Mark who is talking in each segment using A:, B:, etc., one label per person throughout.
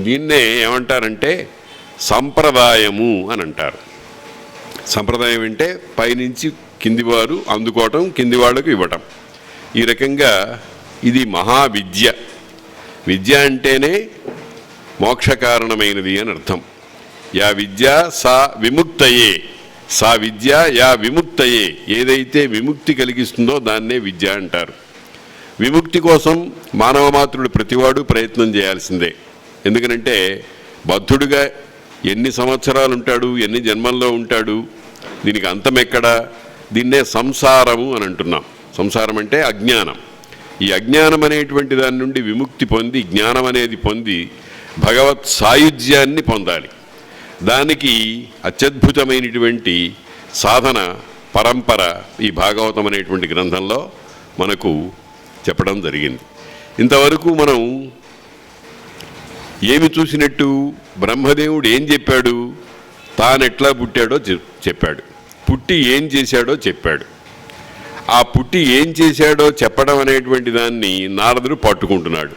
A: దీన్నే ఏమంటారంటే సంప్రదాయము అని అంటారు. సంప్రదాయం అంటే పైనుంచి కిందివారు అందుకోవటం, కింది వాళ్ళకు ఇవ్వటం. ఈ రకంగా ఇది మహావిద్య. విద్య అంటేనే మోక్షకారణమైనది అని అర్థం. యా విద్య సా విముక్తయే, సా విద్య యా విముక్తయే, ఏదైతే విముక్తి కలిగిస్తుందో దాన్నే విద్య అంటారు. విముక్తి కోసం మానవమాత్రుడు ప్రతివాడు ప్రయత్నం చేయాల్సిందే. ఎందుకనంటే బద్ధుడుగా ఎన్ని సంవత్సరాలు ఉంటాడు, ఎన్ని జన్మల్లో ఉంటాడు, దీనికి అంతం ఎక్కడా? దీన్నే సంసారము అని అంటున్నాం. సంసారం అంటే అజ్ఞానం. ఈ అజ్ఞానం అనేటువంటి దాని నుండి విముక్తి పొంది జ్ఞానం అనేది పొంది భగవత్ సాయుధ్యాన్ని పొందాలి. దానికి అత్యద్భుతమైనటువంటి సాధన పరంపర ఈ భాగవతం అనేటువంటి గ్రంథంలో మనకు చెప్పడం జరిగింది. ఇంతవరకు మనం ఏమి చూసినట్టు? బ్రహ్మదేవుడు ఏం చెప్పాడు? తానెట్లా పుట్టాడో చెప్పాడు, పుట్టి ఏం చేశాడో చెప్పాడు. ఆ పుట్టి ఏం చేశాడో చెప్పడం అనేటువంటి దాన్ని నారదుడు పట్టుకుంటున్నాడు.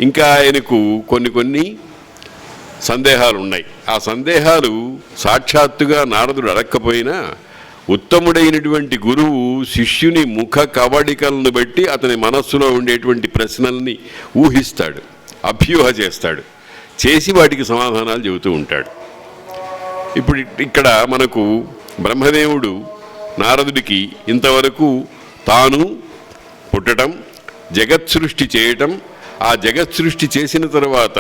A: ఇంకా ఆయనకు కొన్ని సందేహాలు ఉన్నాయి. ఆ సందేహాలు సాక్షాత్తుగా నారదుడు అడక్కపోయినా ఉత్తముడైనటువంటి గురువు శిష్యుని ముఖ కవళికలను బట్టి అతని మనస్సులో ఉండేటువంటి ప్రశ్నల్ని ఊహిస్తాడు, అభ్యూహ చేస్తాడు, చేసి వాటికి సమాధానాలు చెబుతూ ఉంటాడు. ఇప్పుడు ఇక్కడ మనకు బ్రహ్మదేవుడు నారదుడికి ఇంతవరకు తాను పుట్టడం, జగత్సృష్టి చేయటం, ఆ జగత్సృష్టి చేసిన తర్వాత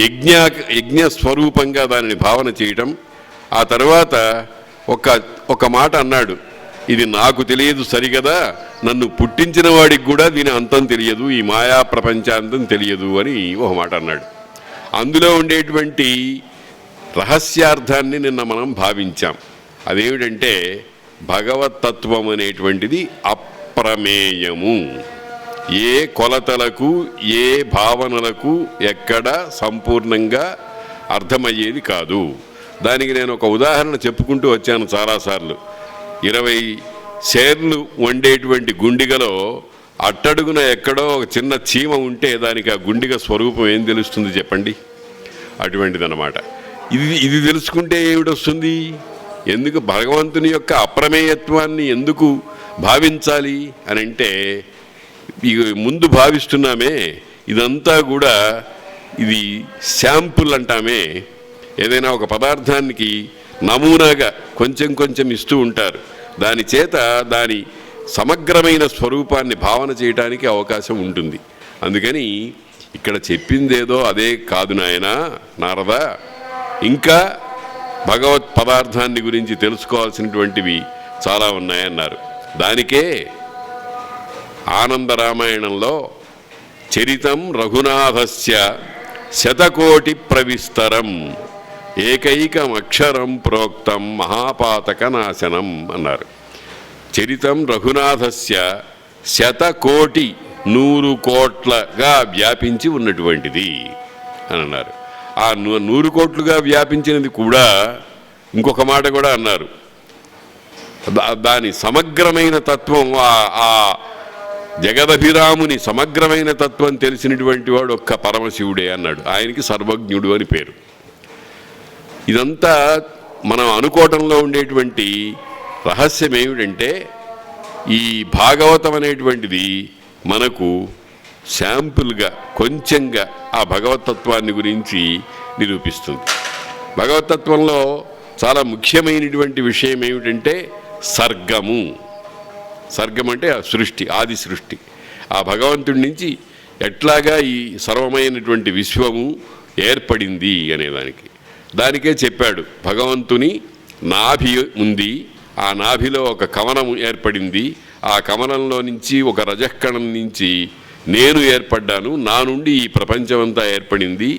A: యజ్ఞ స్వరూపంగా దానిని భావన చేయటం, ఆ తర్వాత ఒక మాట అన్నాడు, ఇది నాకు తెలియదు సరిగదా, నన్ను పుట్టించిన వాడికి కూడా దీని అంతం తెలియదు, ఈ మాయా ప్రపంచాంతం తెలియదు అని ఒక మాట అన్నాడు. అందులో ఉండేటువంటి రహస్యార్థాన్ని నిన్న మనం భావించాం. అదేమిటంటే భగవత్తత్వం అనేటువంటిది అప్రమేయము. ఏ కొలతలకు, ఏ భావనలకు ఎక్కడ సంపూర్ణంగా అర్థమయ్యేది కాదు. దానికి నేను ఒక ఉదాహరణ చెప్పుకుంటూ వచ్చాను చాలాసార్లు. 20 షేర్లు వండేటువంటి గుండిగలో అట్టడుగున ఎక్కడో ఒక చిన్న చీమ ఉంటే దానికి ఆ గుండిగ స్వరూపం ఏం తెలుస్తుంది చెప్పండి? అటువంటిదన్నమాట. ఇది తెలుసుకుంటే ఏమిటొస్తుంది? ఎందుకు భగవంతుని యొక్క అప్రమేయత్వాన్ని ఎందుకు భావించాలి అని అంటే, ముందు భావిస్తున్నామే, ఇదంతా కూడా ఇది శాంపుల్ అంటామే. ఏదైనా ఒక పదార్థానికి నమూనాగా కొంచెం ఇస్తూ ఉంటారు. దాని చేత దాని సమగ్రమైన స్వరూపాన్ని భావన చేయడానికి అవకాశం ఉంటుంది. అందుకని ఇక్కడ చెప్పిందేదో అదే కాదు నాయనా నారద, ఇంకా భగవత్ పదార్థాన్ని గురించి తెలుసుకోవాల్సినటువంటివి చాలా ఉన్నాయన్నారు. దానికే ఆనంద రామాయణంలో చరితం రఘునాథస్య శతకోటి ప్రవిస్తరం ఏకైకం అక్షరం ప్రోక్తం మహాపాతక నాశనం అన్నారు. చరితం రఘునాథస్య 100 కోటి 100 కోట్లగా వ్యాపించి ఉన్నటువంటిది అని అన్నారు. ఆ 100 కోట్లుగా వ్యాపించినది కూడా ఇంకొక మాట కూడా అన్నారు. దాని సమగ్రమైన తత్వం, ఆ జగదభిరాముని సమగ్రమైన తత్వం తెలిసినటువంటి వాడు ఒక్క పరమశివుడే అన్నాడు. ఆయనకి సర్వజ్ఞుడు అని పేరు. ఇదంతా మనం అనుకోవటంలో ఉండేటువంటి రహస్యం ఏమిటంటే, ఈ భాగవతం అనేటువంటిది మనకు శాంపుల్గా కొంచెంగా ఆ భగవతత్వాన్ని గురించి నిరూపిస్తుంది. భగవతత్వంలో చాలా ముఖ్యమైనటువంటి విషయం ఏమిటంటే సర్గము. సర్గం అంటే ఆ సృష్టి, ఆది సృష్టి. ఆ భగవంతుడి నుంచి ఎట్లాగా ఈ సర్వమైనటువంటి విశ్వము ఏర్పడింది అనేదానికి. దానికే చెప్పాడు, భగవంతుని నాభి ఉంది, ఆ నాభిలో ఒక కవనము ఏర్పడింది, ఆ కవనంలో నుంచి ఒక రజఃకణం నుంచి నేను ఏర్పడ్డాను, నా నుండి ఈ ప్రపంచమంతా ఏర్పడింది.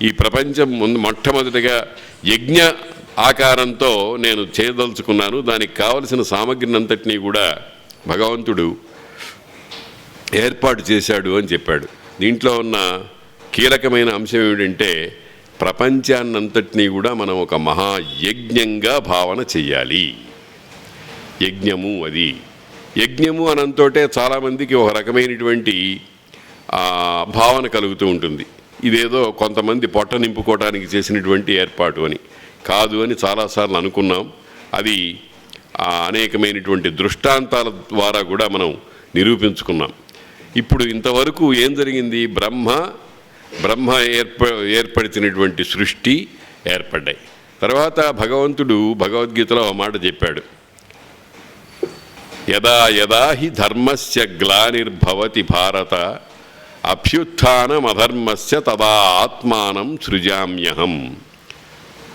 A: ఈ ప్రపంచం మొట్టమొదటిగా యజ్ఞ ఆకారంతో నేను చేయదలుచుకున్నాను, దానికి కావలసిన సామగ్రిని అంతటినీ కూడా భగవంతుడు ఏర్పాటు చేశాడు అని చెప్పాడు. దీంట్లో ఉన్న కీలకమైన అంశం ఏమిటంటే, ప్రపంచాన్నంతటినీ కూడా మనం ఒక మహాయజ్ఞంగా భావన చెయ్యాలి. యజ్ఞము అది. యజ్ఞము అనంతోటే చాలామందికి ఒక రకమైనటువంటి భావన కలుగుతూ ఉంటుంది. ఇదేదో కొంతమంది పొట్ట నింపుకోవడానికి చేసినటువంటి ఏర్పాటు అని. కాదు అని చాలాసార్లు అనుకున్నాం. అది అనేకమైనటువంటి దృష్టాంతాల ద్వారా కూడా మనం నిరూపించుకున్నాం. ఇప్పుడు ఇంతవరకు ఏం జరిగింది? బ్రహ్మ ఏర్పడినటువంటి సృష్టి ఏర్పడ్డాయి. తర్వాత భగవంతుడు భగవద్గీతలో ఒక మాట చెప్పాడు, యదా యదా హి ధర్మస్య గ్లానిర్భవతి భారత అభ్యుత్థానమధర్మస్య తదా ఆత్మానం సృజామ్యహం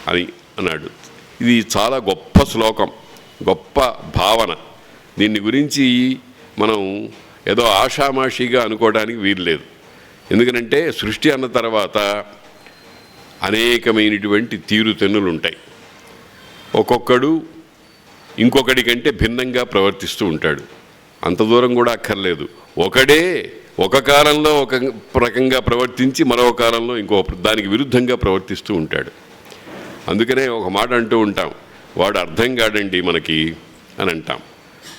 A: అని అన్నాడు. ఇది చాలా గొప్ప శ్లోకం, గొప్ప భావన. దీన్ని గురించి మనం ఏదో ఆషామాషిగా అనుకోవడానికి వీల్లేదు. ఎందుకంటే సృష్టి అన్న తర్వాత అనేకమైనటువంటి తీరుతెన్నులు ఉంటాయి. ఒక్కొక్కడు ఇంకొకటి కంటే భిన్నంగా ప్రవర్తిస్తూ ఉంటాడు. అంత దూరం కూడా అక్కర్లేదు. ఒకడే ఒక కాలంలో ఒక రకంగా ప్రవర్తించి మరో కాలంలో ఇంకో దానికి విరుద్ధంగా ప్రవర్తిస్తూ ఉంటాడు. అందుకనే ఒక మాట అంటూ ఉంటాం, వాడు అర్థం కాడండి మనకి అని అంటాం.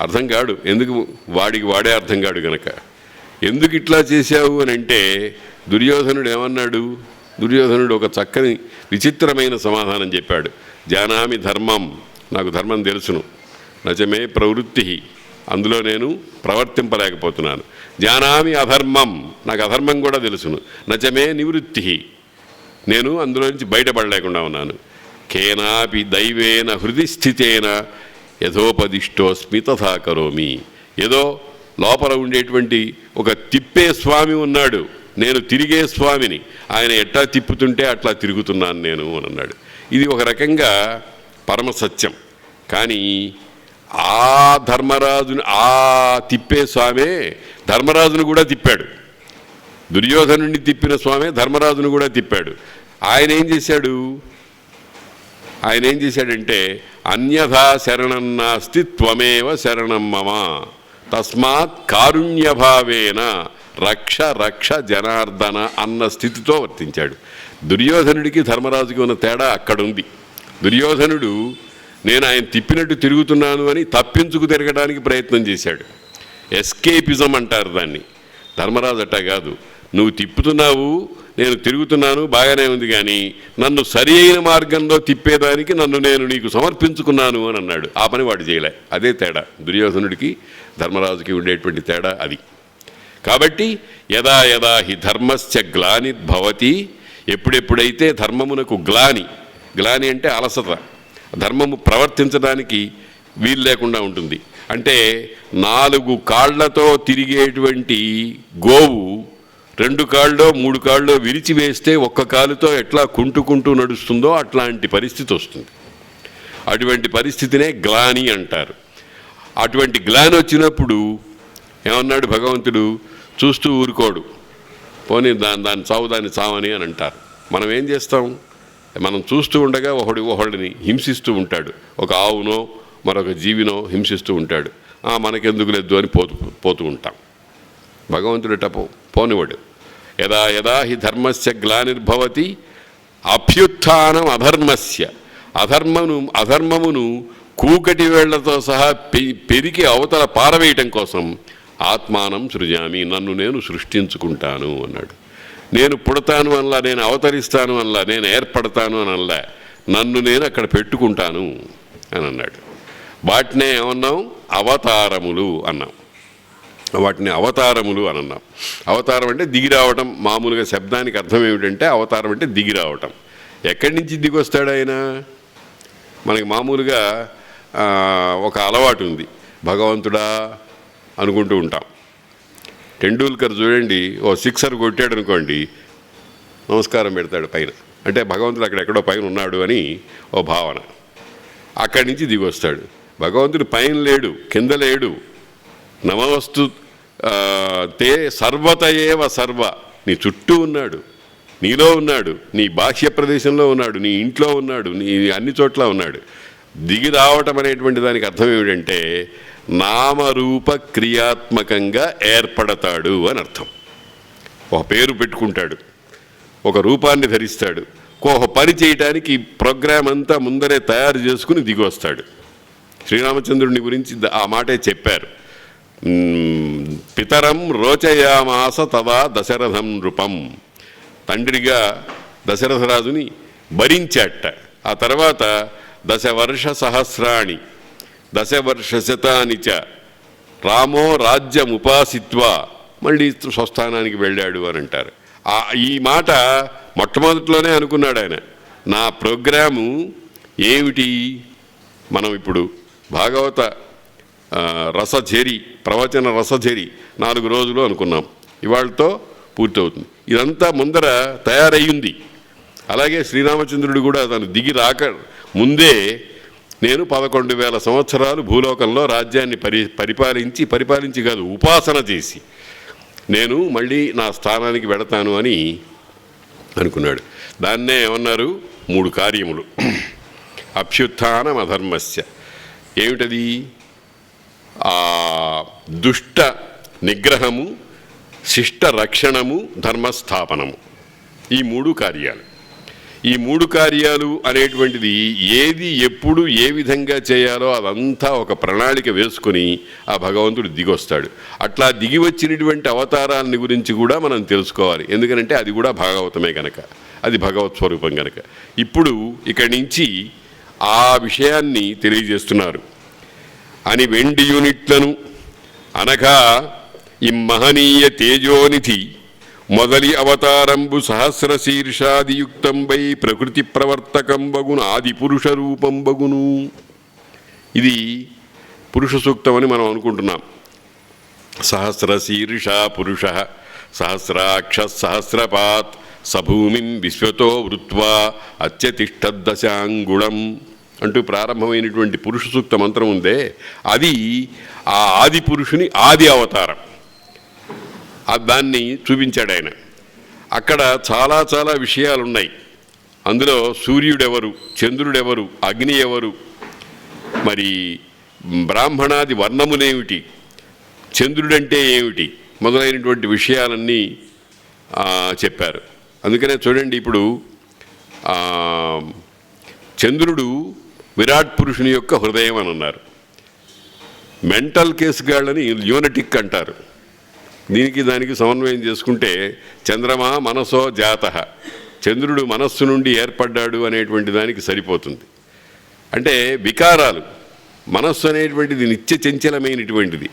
A: అర్థం కాడు. ఎందుకు? వాడికి వాడే అర్థం కాడు గనక. ఎందుకు ఇట్లా చేశావు అని అంటే దుర్యోధనుడు ఏమన్నాడు? దుర్యోధనుడు ఒక చక్కని విచిత్రమైన సమాధానం చెప్పాడు. జానామి ధర్మం, నాకు ధర్మం తెలుసును, నచమే ప్రవృత్తి, అందులో నేను ప్రవర్తింపలేకపోతున్నాను. జానామి అధర్మం, నాకు అధర్మం కూడా తెలుసును, నచమే నివృత్తి, నేను అందులో నుంచి బయటపడలేకుండా ఉన్నాను. కేనాపి దైవేన హృది స్థితేన యథోపదిష్టోస్మి తథా కరోమి. ఏదో లోపల ఉండేటువంటి ఒక తిప్పే స్వామి ఉన్నాడు, నేను తిరిగే స్వామిని, ఆయన ఎట్లా తిప్పుతుంటే అట్లా తిరుగుతున్నాను నేను అని అన్నాడు. ఇది ఒక రకంగా పరమసత్యం. కానీ ఆ ధర్మరాజుని, ఆ తిప్పే స్వామే ధర్మరాజును కూడా తిప్పాడు. దుర్యోధనుడిని తిప్పిన స్వామే ధర్మరాజును కూడా తిప్పాడు. ఆయన ఏం చేశాడంటే అన్యథా శరణం నాస్తి త్వమేవ శరణం మమ తస్మాత్ కారుణ్యభావేన రక్ష రక్ష జనార్దన అన్న స్థితితో వర్తించాడు. దుర్యోధనుడికి ధర్మరాజుకి ఉన్న తేడా అక్కడుంది. దుర్యోధనుడు నేను ఆయన తిప్పినట్టు తిరుగుతున్నాను అని తప్పించుకు తిరగడానికి ప్రయత్నం చేశాడు. ఎస్కేపిజం అంటారు దాన్ని. ధర్మరాజు అట్టా కాదు, నువ్వు తిప్పుతున్నావు, నేను తిరుగుతున్నాను, బాగానే ఉంది, కానీ నన్ను సరి అయిన మార్గంలో తిప్పేదానికి నేను నీకు సమర్పించుకున్నాను అని అన్నాడు. ఆ పని వాడు చేయలే. అదే తేడా ధర్మరాజుకి ధర్మరాజుకి ఉండేటువంటి తేడా అది. కాబట్టి యదా యదా హి ధర్మస్య గ్లానిర్భవతి, ఎప్పుడెప్పుడైతే ధర్మమునకు గ్లాని అంటే అలసత, ధర్మము ప్రవర్తించడానికి వీలు లేకుండా ఉంటుంది. అంటే 4 కాళ్లతో తిరిగేటువంటి గోవు 2 కాళ్ళో 3 కాళ్ళో విరిచివేస్తే ఒక్క కాలుతో ఎట్లా కుంటూ నడుస్తుందో అట్లాంటి పరిస్థితి వస్తుంది. అటువంటి పరిస్థితినే గ్లాని అంటారు. అటువంటి గ్లాని వచ్చినప్పుడు ఏమన్నాడు భగవంతుడు? చూస్తూ ఊరుకోడు, పోనీ దాన్ని చావని అని అంటారు. మనం ఏం చేస్తాం? మనం చూస్తూ ఉండగా ఒకడిని హింసిస్తూ ఉంటాడు. ఒక ఆవునో మరొక జీవినో హింసిస్తూ ఉంటాడు. మనకెందుకు లేదు అని పోతూ ఉంటాం. భగవంతుడట పోనివాడు. యదా యదా హి ధర్మస్య గ్లానిర్భవతి అభ్యుత్థానం అధర్మస్య, అధర్మమును కూకటి వేళ్లతో సహా పెరికి అవతల పారవేయటం కోసం ఆత్మానం సృజామి, నన్ను నేను సృష్టించుకుంటాను అన్నాడు. నేను పుడతాను అనలా, నేను అవతరిస్తాను అనలా, నేను ఏర్పడతాను అని అనలా, నన్ను నేను అక్కడ పెట్టుకుంటాను అని అన్నాడు. వాటినే ఏమన్నాం? అవతారములు అన్నాం. వాటిని అవతారములు అని అన్నాం. అవతారం అంటే దిగి రావటం. మామూలుగా శబ్దానికి అర్థం ఏమిటంటే అవతారం అంటే దిగి రావటం. ఎక్కడి నుంచి దిగి వస్తాడు ఆయన? మనకి మామూలుగా ఒక అలవాటు ఉంది, భగవంతుడా అనుకుంటూ ఉంటాం. టెండూల్కర్ చూడండి, ఓ 6 కొట్టాడు అనుకోండి, నమస్కారం పెడతాడు పైన, అంటే భగవంతుడు అక్కడెక్కడో పైన ఉన్నాడు అని ఓ భావన. అక్కడి నుంచి దిగి వస్తాడు. భగవంతుడు పైన లేడు, కింద లేడు. నమవస్తు తే సర్వతయేవ సర్వ, నీ చుట్టూ ఉన్నాడు, నీలో ఉన్నాడు, నీ బాహ్య ప్రదేశంలో ఉన్నాడు, నీ ఇంట్లో ఉన్నాడు, నీ అన్ని చోట్ల ఉన్నాడు. దిగి రావటం అనేటువంటి దానికి అర్థం ఏమిటంటే నామరూప క్రియాత్మకంగా ఏర్పడతాడు అని అర్థం. ఒక పేరు పెట్టుకుంటాడు, ఒక రూపాన్ని ధరిస్తాడు, ఒక పని చేయటానికి ప్రోగ్రాం అంతా ముందరే తయారు చేసుకుని దిగి వస్తాడు. శ్రీరామచంద్రుని గురించి ఆ మాటే చెప్పారు. పితరం రోచయామాస తదా దశరథం నృపం, తండ్రిగా దశరథరాజుని భరించాట. ఆ తర్వాత దశవర్ష సహస్రాణి దశవర్ష శతాని చ రామో రాజ్యముపాసిత్వా మళ్ళీ స్వస్థానానికి వెళ్ళాడు అని అంటారు. ఈ మాట మొట్టమొదటిలోనే అనుకున్నాడు ఆయన. నా ప్రోగ్రాము ఏమిటి? మనం ఇప్పుడు భాగవత రసఝరి ప్రవచన రసఝరి 4 రోజులు అనుకున్నాం, ఇవాళతో పూర్తవుతుంది. ఇదంతా ముందర తయారయ్యింది. అలాగే శ్రీరామచంద్రుడు కూడా తను దిగి రాక ముందే నేను 11,000 సంవత్సరాలు భూలోకంలో రాజ్యాన్ని పరిపాలించి కాదు, ఉపాసన చేసి నేను మళ్ళీ నా స్థానానికి వెడతాను అని అనుకున్నాడు. దాన్నే ఏమన్నారు? 3 కార్యములు. అభ్యుత్థానం అధర్మస్య, ఏమిటది? దుష్ట నిగ్రహము, శిష్ట రక్షణము, ధర్మస్థాపనము. ఈ 3 కార్యాలు. ఈ 3 కార్యాలు అనేటువంటిది ఏది ఎప్పుడు ఏ విధంగా చేయాలో అదంతా ఒక ప్రణాళిక వేసుకొని ఆ భగవంతుడు దిగొస్తాడు. అట్లా దిగి వచ్చినటువంటి అవతారాలని గురించి కూడా మనం తెలుసుకోవాలి. ఎందుకంటే అది కూడా భాగవతమే కనుక, అది భగవత్ స్వరూపం కనుక. ఇప్పుడు ఇక్కడి నుంచి ఆ విషయాన్ని తెలియజేస్తున్నారు. అని 2 యూనిట్లను అనగా ఇమ్మహనీయ తేజోనిధి మొదలి అవతారంబు సహస్ర శీర్షాదియుక్తంబై ప్రకృతి ప్రవర్తకంబగును ఆది పురుష రూపంబగును. ఇది పురుష సూక్తం అని మనం అనుకుంటున్నాం. సహస్ర శీర్ష పురుష సహస్రాక్ష సహస్రపాత్ సభూమిం విశ్వతో వృత్వా అత్యతిష్టదశాంగుళం అంటూ ప్రారంభమైనటువంటి పురుష సూక్త మంత్రం ఉందే, అది ఆ ఆది పురుషుని ఆది అవతారం. దాన్ని చూపించాడు ఆయన. అక్కడ చాలా చాలా విషయాలు ఉన్నాయి. అందులో సూర్యుడెవరు, చంద్రుడెవరు, అగ్ని ఎవరు, మరి బ్రాహ్మణాది వర్ణములేమిటి, చంద్రుడంటే ఏమిటి మొదలైనటువంటి విషయాలన్నీ చెప్పారు. అందుకనే చూడండి, ఇప్పుడు చంద్రుడు విరాట్ పురుషుని యొక్క హృదయం అని అన్నారు. మెంటల్ కేసుగాళ్ళని ల్యూనటిక్ అంటారు. దానికి సమన్వయం చేసుకుంటే చంద్రమా మనసో జాతః, చంద్రుడు మనస్సు నుండి ఏర్పడ్డాడు అనేటువంటి దానికి సరిపోతుంది. అంటే వికారాలు, మనస్సు అనేటువంటిది నిత్య చంచలమైనటువంటిది.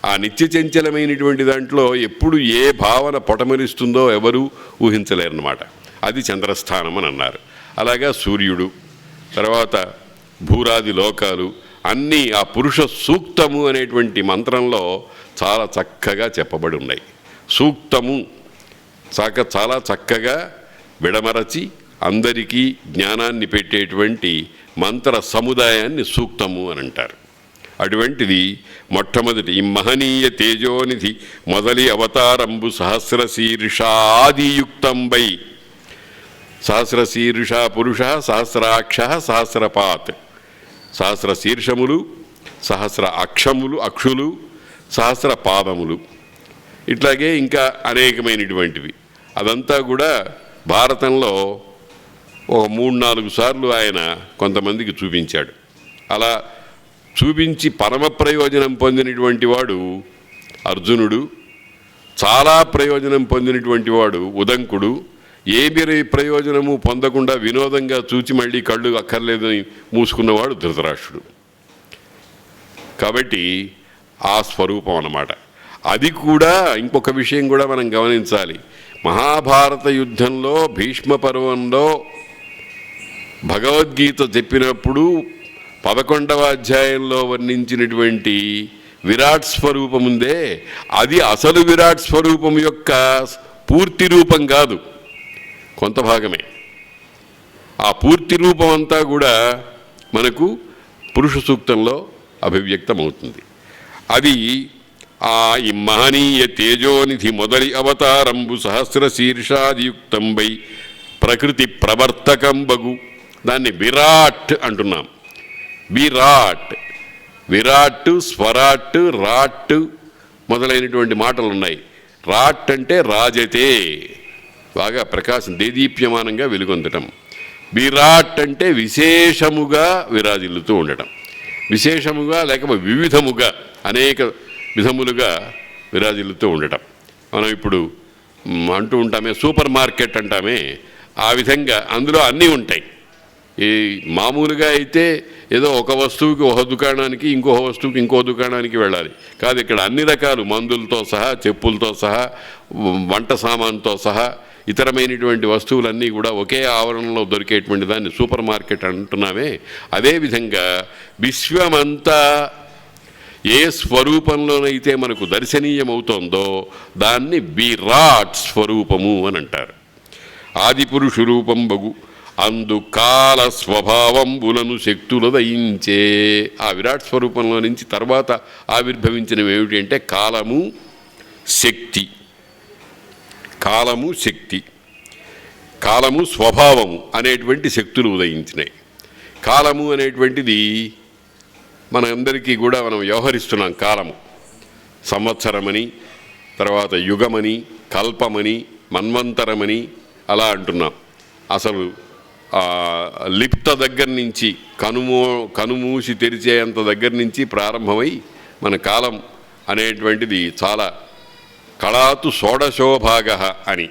A: ఆ నిత్య చంచలమైనటువంటి దాంట్లో ఎప్పుడు ఏ భావన పొటమరిస్తుందో ఎవరూ ఊహించలేరన్నమాట. అది చంద్రస్థానం అని అన్నారు. అలాగా సూర్యుడు, తర్వాత భూరాది లోకాలు అన్నీ ఆ పురుష సూక్తము అనేటువంటి మంత్రంలో చాలా చక్కగా చెప్పబడి ఉన్నాయి. సూక్తము చాలా చక్కగా విడమరచి అందరికీ జ్ఞానాన్ని పెట్టేటువంటి మంత్ర సముదాయాన్ని సూక్తము అని అంటారు. అటువంటిది మొట్టమొదటి ఈ మహనీయ తేజోనిధి మొదలి అవతారంబు సహస్ర శీర్షాదియుక్తంబై. సహస్ర శీర్ష పురుష సహస్రాక్ష సహస్రపాత్, సహస్ర శీర్షములు, సహస్ర అక్షులు, సహస్ర పాదములు, ఇట్లాగే ఇంకా అనేకమైనటువంటివి. అదంతా కూడా భారతంలో ఒక 3-4 సార్లు ఆయన కొంతమందికి చూపించాడు. అలా చూపించి పరమ ప్రయోజనం పొందినటువంటి వాడు అర్జునుడు, చాలా ప్రయోజనం పొందినటువంటి వాడు ఉదంకుడు, ఏమి ప్రయోజనము పొందకుండా వినోదంగా చూచి మళ్ళీ కళ్ళు అక్కర్లేదని మూసుకున్నవాడు ధృతరాష్ట్రుడు. కాబట్టి ఆ స్వరూపం అన్నమాట. అది కూడా ఇంకొక విషయం కూడా మనం గమనించాలి. మహాభారత యుద్ధంలో భీష్మ పర్వంలో భగవద్గీత చెప్పినప్పుడు 11వ అధ్యాయంలో వర్ణించినటువంటి విరాట్ స్వరూపం ఉందే, అది అసలు విరాట్ స్వరూపం యొక్క పూర్తి రూపం కాదు, కొంత భాగమే. ఆ పూర్తి రూపం అంతా కూడా మనకు పురుష సూక్తంలో అభివ్యక్తమవుతుంది. అది ఆ మహనీయ తేజోనిధి మొదలి అవతారంబు సహస్ర శీర్షాదియుక్తంబై ప్రకృతి ప్రవర్తకంబగు. దాన్ని విరాట్ అంటున్నాం. విరాట్, స్వరాట్, రాట్ మొదలైనటువంటి మాటలు ఉన్నాయి. రాట్ అంటే రాజతే, బాగా ప్రకాశం దేదీప్యమానంగా వెలుగొందటం. విరాట్ అంటే విశేషముగా విరాజిల్లుతూ ఉండటం. విశేషముగా లేకపోతే వివిధముగా అనేక విధములుగా విరాజిల్లుతూ ఉండటం. మనం ఇప్పుడు అంటూ ఉంటామే, సూపర్ మార్కెట్ అంటామే, ఆ విధంగా అందులో అన్నీ ఉంటాయి. ఈ మామూలుగా అయితే ఏదో ఒక వస్తువుకి ఒక దుకాణానికి, ఇంకో వస్తువుకి ఇంకో దుకాణానికి వెళ్ళాలి. కాదు, ఇక్కడ అన్ని రకాలు మందులతో సహా, చెప్పులతో సహా, వంట సామాన్తో సహా ఇతరమైనటువంటి వస్తువులన్నీ కూడా ఒకే ఆవరణలో దొరికేటువంటి దాన్ని సూపర్ మార్కెట్ అంటున్నామే. అదేవిధంగా విశ్వమంతా ఏ స్వరూపంలోనైతే మనకు దర్శనీయమవుతోందో దాన్ని విరాట్ స్వరూపము అని అంటారు. ఆదిపురుషు రూపం బగు అందు కాల స్వభావంబులను శక్తులు దయించే. ఆ విరాట్ స్వరూపంలో నుంచి తర్వాత ఆవిర్భవించినవి ఏమిటి అంటే కాలము, శక్తి. కాలము, శక్తి, కాలము, స్వభావము అనేటువంటి శక్తులు ఉదయించినాయి. కాలము అనేటువంటిది మనందరికీ కూడా మనం వ్యవహరిస్తున్నాం. కాలము సంవత్సరమని, తర్వాత యుగమని, కల్పమని, మన్వంతరమని అలా అంటున్నాం. అసలు లిప్త దగ్గర నుంచి కనుమూసి తెరిచేంత దగ్గర నుంచి ప్రారంభమై మన కాలం అనేటువంటిది చాలా కళాతు షోడశోభాగ అని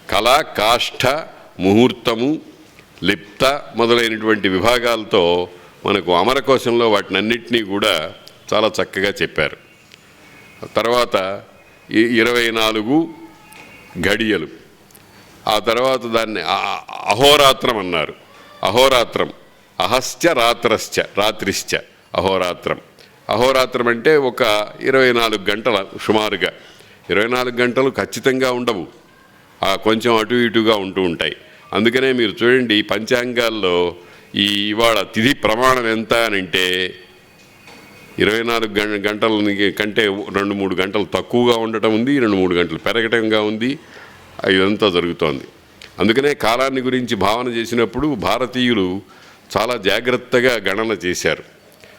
A: కళ, కాష్ఠ, ముహూర్తము, లిప్త మొదలైనటువంటి విభాగాలతో మనకు అమరకోశంలో వాటినన్నింటినీ కూడా చాలా చక్కగా చెప్పారు. తర్వాత 24 ఘడియలు, ఆ తర్వాత దాన్ని అహోరాత్రం అన్నారు. అహోరాత్రం, అహశ్చ రాత్రశ్చ, రాత్రిశ్చ అహోరాత్రం. అహోరాత్రం అంటే ఒక 24 గంటల సుమారుగా. 24 గంటలు ఖచ్చితంగా ఉండవు, కొంచెం అటు ఇటుగా ఉంటూ ఉంటాయి. అందుకనే మీరు చూడండి, పంచాంగాల్లో ఇవాళ తిథి ప్రమాణం ఎంత అని అంటే 24 గంటల కంటే 2-3 గంటలు తక్కువగా ఉండటం ఉంది, 2-3 గంటలు పెరగటంగా ఉంది. ఇదంతా జరుగుతోంది. అందుకనే కాలాన్ని గురించి భావన చేసినప్పుడు భారతీయులు చాలా జాగ్రత్తగా గణన చేశారు.